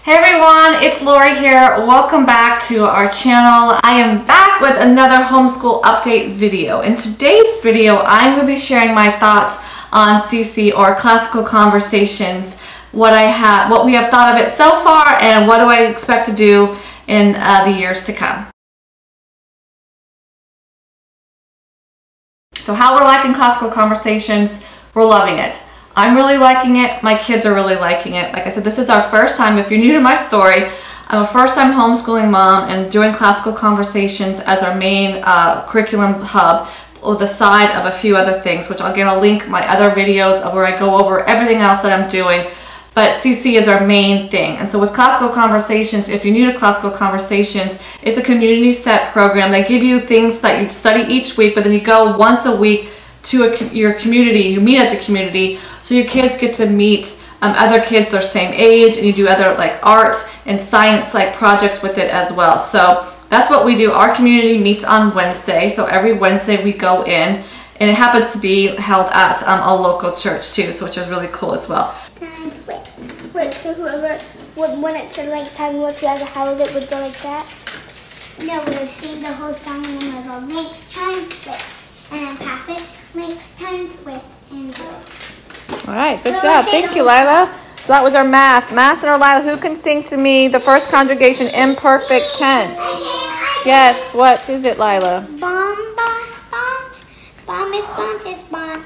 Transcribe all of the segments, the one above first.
Hey everyone, it's Lori here. Welcome back to our channel. I am back with another homeschool update video. In today's video, I'm going to be sharing my thoughts on CC, or Classical Conversations, what we have thought of it so far, and what do I expect to do in the years to come. So how we're liking Classical Conversations, we're loving it. I'm really liking it. My kids are really liking it. Like I said, this is our first time. If you're new to my story, I'm a first-time homeschooling mom and doing Classical Conversations as our main curriculum hub, with the side of a few other things, which again, I'll link my other videos of where I go over everything else that I'm doing. But CC is our main thing. And so with Classical Conversations, if you're new to Classical Conversations, it's a community set program. They give you things that you study each week, but then you go once a week to your community. You meet as a community, so your kids get to meet other kids their same age, and you do other like arts and science like projects with it as well. So that's what we do. Our community meets on Wednesday, so every Wednesday we go in, and it happens to be held at a local church too, so which is really cool as well. Wait, so whoever, when it said like time with whoever held it would go like that? No, we would sing the whole song and then we'd go next time with, and then pass it, next time with, and do it. All right, good job. Thank you, Lila. So that was our math. Math and our Lila. Who can sing to me the first conjugation imperfect tense? Yes, what is it, Lila? Bomba spont, bomb is spont is spont,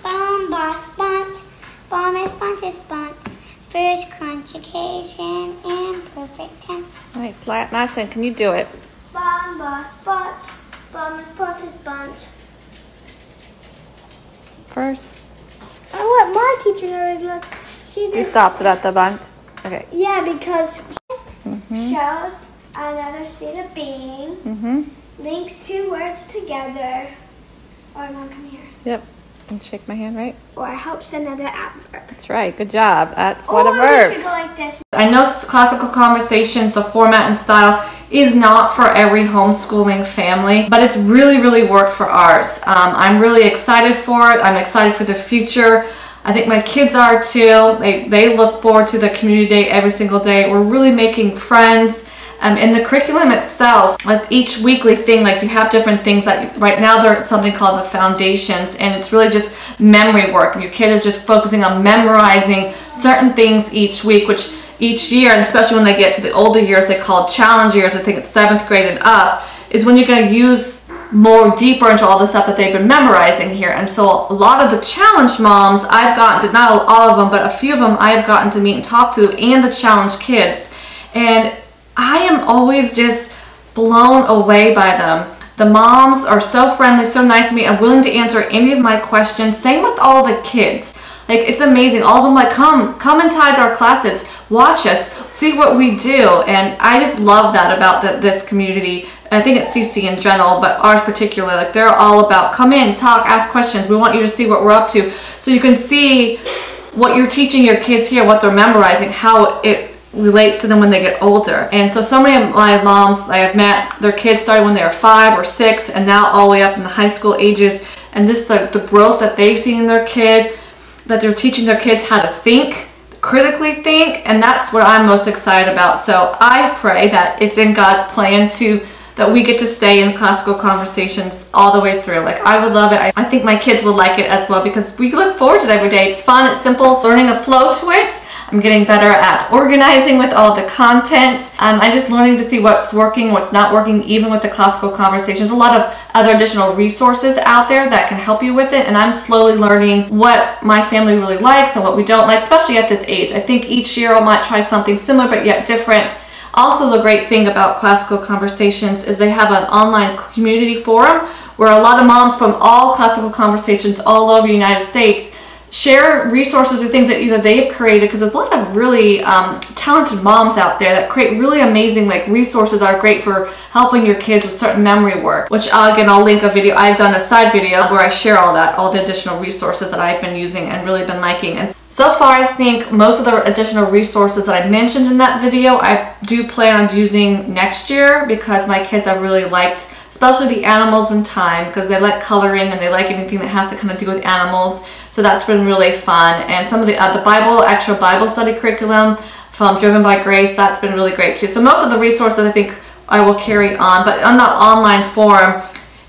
bomba spont, bomb is spont is spont. First conjugation imperfect tense. Nice, Madison, can you do it? Bomba spont, bomb is spont is spont. First. Oh, what my teacher already looked. She stops it at the bunt. Okay. Yeah, because shows another state of being, links two words together, or no, come here. Yep. And shake my hand, right? Or helps another adverb. That's right. Good job. That's what a verb. We could go like this. I know Classical Conversations, the format and style, is not for every homeschooling family, but it's really worked for ours. I'm really excited for it. I'm excited for the future. I think my kids are too. They look forward to the community day every single day. We're really making friends. In the curriculum itself, with each weekly thing, like you have different things that right now they're something called the foundations, and it's really just memory work. Your kid are just focusing on memorizing certain things each week, which each year, and especially when they get to the older years, they call it challenge years. I think it's 7th grade and up, is when you're going to use more deeper into all the stuff that they've been memorizing here. And so a lot of the challenge moms I've gotten to, not all of them, but a few of them I've gotten to meet and talk to, and the challenge kids, and I am always just blown away by them. The moms are so friendly, so nice to me, and willing to answer any of my questions. Same with all the kids. Like, it's amazing. All of them like, come and tide our classes, watch us, see what we do. And I just love that about this community. I think it's CC in general, but ours particularly. Like, they're all about come in, talk, ask questions. We want you to see what we're up to, so you can see what you're teaching your kids here, what they're memorizing, how it relates to them when they get older. And so many of my moms I have met, their kids started when they were 5 or 6, and now all the way up in the high school ages, and just the growth that they've seen in their kid, that they're teaching their kids how to think, critically think, and that's what I'm most excited about. So I pray that it's in God's plan that we get to stay in Classical Conversations all the way through. Like, I would love it. I think my kids will like it as well, because we look forward to it every day. It's fun, it's simple, learning a flow to it. I'm getting better at organizing with all the content. I'm just learning to see what's working, what's not working, even with the Classical Conversations. A lot of other additional resources out there that can help you with it, and I'm slowly learning what my family really likes and what we don't like, especially at this age. I think each year I might try something similar but yet different. Also, the great thing about Classical Conversations is they have an online community forum where a lot of moms from all Classical Conversations all over the United States share resources or things that either they've created, because there's a lot of really talented moms out there that create really amazing like resources that are great for helping your kids with certain memory work, which again, I'll link a video. I've done a side video where I share all the additional resources that I've been using and really been liking. And so far, I think most of the additional resources that I mentioned in that video, I do plan on using next year, because my kids have really liked, especially the animals in time, because they like coloring and they like anything that has to kind of do with animals. So that's been really fun. And some of the extra Bible study curriculum from Driven by Grace. That's been really great too. So most of the resources I think I will carry on, but on that online forum,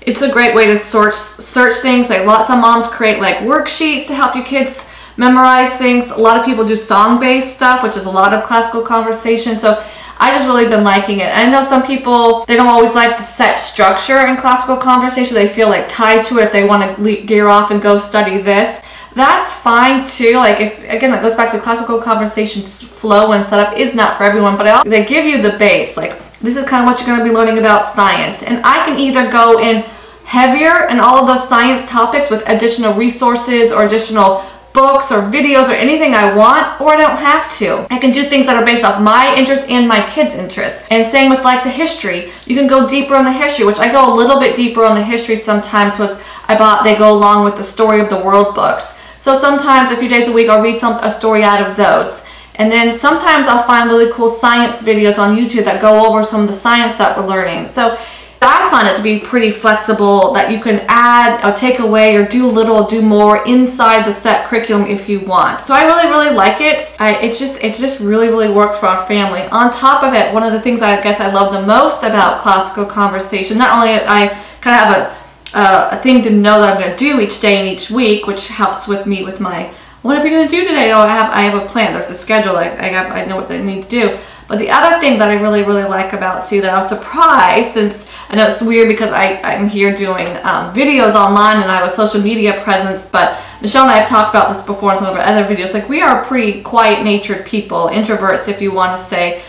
it's a great way to search things. Like some moms create like worksheets to help your kids memorize things. A lot of people do song-based stuff, which is a lot of classical conversation. So I just really been liking it. And I know some people, they don't always like the set structure in classical conversation. They feel like tied to it if they want to gear off and go study this. That's fine too. Like if, again, that goes back to classical conversations flow and setup is not for everyone, but they give you the base. Like this is kind of what you're going to be learning about science. And I can either go in heavier in all of those science topics with additional resources or additional books or videos or anything I want, or I don't have to. I can do things that are based off my interest and my kids' interests. And same with like the history. You can go deeper on the history, which I go a little bit deeper on the history sometimes, so they go along with the Story of the World books. So sometimes a few days a week I'll read a story out of those. And then sometimes I'll find really cool science videos on YouTube that go over some of the science that we're learning. So I find it to be pretty flexible, that you can add or take away or do a little, do more inside the set curriculum if you want. So I really like it. It's just really works for our family. On top of it, one of the things I guess I love the most about classical conversation, not only I kind of have a thing to know that I'm going to do each day and each week, which helps with me with my, what are we going to do today? Oh, I have a plan. There's a schedule. I know what I need to do. But the other thing that I really like about that I was surprised, since I know it's weird because I'm here doing videos online and I have a social media presence, but Michelle and I have talked about this before in some of our other videos. Like, we are pretty quiet-natured people, introverts if you want to say.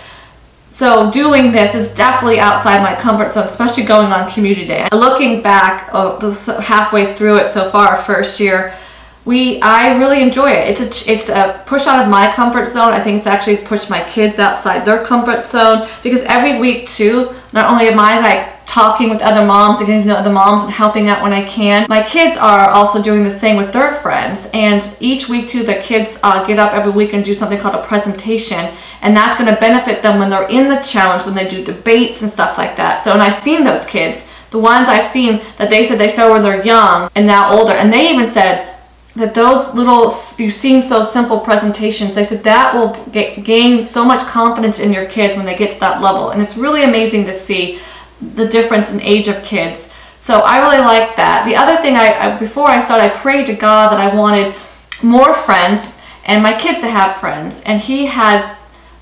So doing this is definitely outside my comfort zone, especially going on Community Day. Looking back, halfway through it so far, first year, I really enjoy it. It's a push out of my comfort zone. I think it's actually pushed my kids outside their comfort zone, because every week too, not only am I like talking with other moms, getting to know other moms and helping out when I can, my kids are also doing the same with their friends. And each week too, the kids get up every week and do something called a presentation, and that's going to benefit them when they're in the challenge, when they do debates and stuff like that. So, and I've seen those kids, the ones I've seen that they said they started when they're young and now older, and they even said that those little, you seem so simple presentations, they said that will gain so much confidence in your kids when they get to that level. And it's really amazing to see the difference in age of kids. So I really like that. The other thing, before I started, I prayed to God that I wanted more friends and my kids to have friends. And He has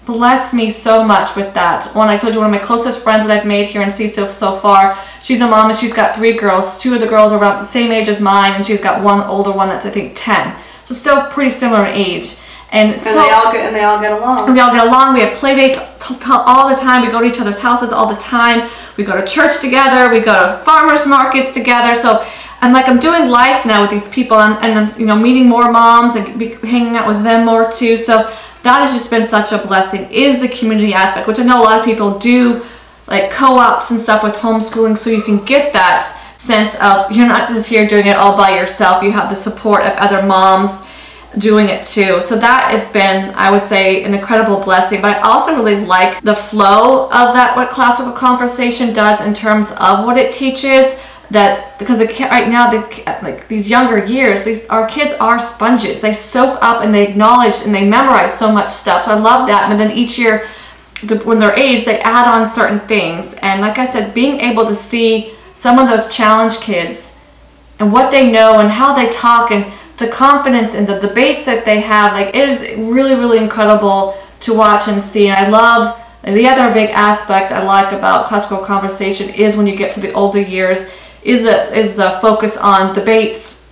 blessed me so much with that. I told you, one of my closest friends that I've made here in CSU so far, she's a mom and she's got 3 girls. 2 of the girls are around the same age as mine, and she's got one older one that's I think 10. So still pretty similar in age. And so they all get along. And we all get along. We have play dates all the time. We go to each other's houses all the time. We go to church together. We go to farmers markets together. So I'm doing life now with these people, and I'm meeting more moms and hanging out with them more too. So that has just been such a blessing, is the community aspect, which I know a lot of people do, like co-ops and stuff with homeschooling, so you can get that sense of you're not just here doing it all by yourself. You have the support of other moms doing it too. So that has been, I would say, an incredible blessing. But I also really like the flow of that, what classical conversation does in terms of what it teaches. That because right now, like these younger years, our kids are sponges. They soak up and they acknowledge and they memorize so much stuff. So I love that. And then each year, when they're aged, they add on certain things. And like I said, being able to see some of those challenge kids and what they know and how they talk and the confidence and the debates that they have, like, it is really incredible to watch and see. And I love, the other big aspect I like about classical conversation is when you get to the older years, is the focus on debates,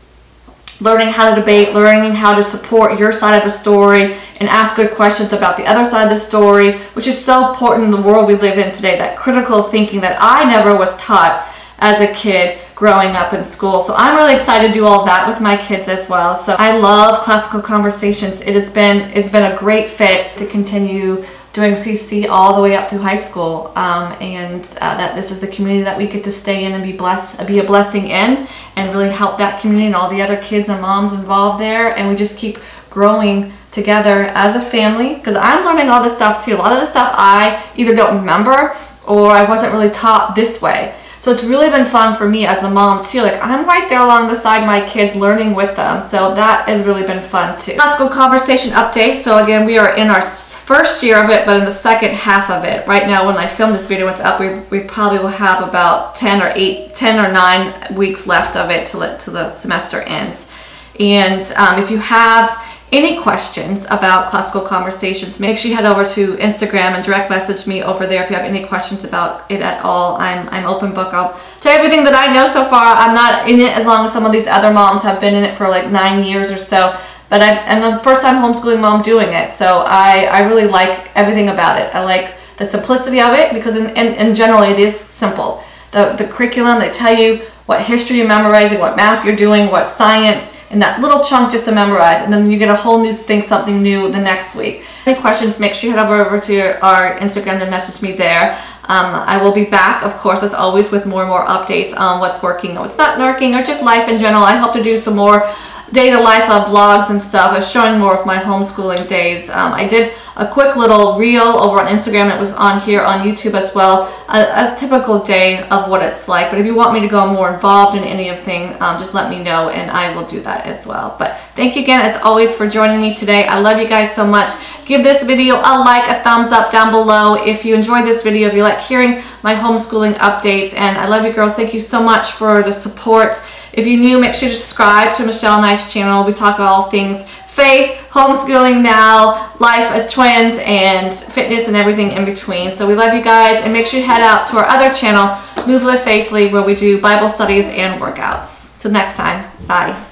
learning how to debate, learning how to support your side of a story and ask good questions about the other side of the story, which is so important in the world we live in today, that critical thinking that I never was taught as a kid growing up in school. So I'm really excited to do all that with my kids as well. So I love classical conversations. It's been a great fit to continue doing CC all the way up through high school, and that this is the community that we get to stay in and be a blessing in, and really help that community and all the other kids and moms involved there, and we just keep growing together as a family, because I'm learning all this stuff too. A lot of the stuff I either don't remember or I wasn't really taught this way. So So it's really been fun for me as a mom too. Like, I'm right there along the side of my kids, learning with them. So that has really been fun too. Let's go conversation update. So again, we are in our first year of it, but in the second half of it. Right now, when I film this video, it's up, we probably will have about 10 or 9 weeks left of it till the semester ends. And if you have any questions about Classical Conversations, make sure you head over to Instagram and direct message me over there if you have any questions about it at all. I'm open book. I'll tell you everything that I know so far. I'm not in it as long as some of these other moms have been in it for like 9 years or so, but I'm the first time homeschooling mom doing it, so I really like everything about it. I like the simplicity of it, because in general it is simple. The curriculum, they tell you what history you're memorizing, what math you're doing, what science, in that little chunk just to memorize, and then you get a whole new thing, something new the next week. Any questions, make sure you head over to our Instagram and message me there. I will be back, of course, as always, with more and more updates on what's working and what's not working, or just life in general. I hope to do some more day-to-life of vlogs and stuff of showing more of my homeschooling days. I did a quick little reel over on Instagram. It was on here on YouTube as well, a typical day of what it's like. But if you want me to go more involved in anything, just let me know and I will do that as well. But thank you again, as always, for joining me today. I love you guys so much. Give this video a like, a thumbs up down below if you enjoyed this video, if you like hearing my homeschooling updates. And I love you girls. Thank you so much for the support. If you're new, make sure to subscribe to Michelle and I's channel. We talk all things faith, homeschooling now, life as twins, and fitness and everything in between. So we love you guys, and make sure you head out to our other channel, Move Live Faithfully, where we do Bible studies and workouts. Till next time, bye.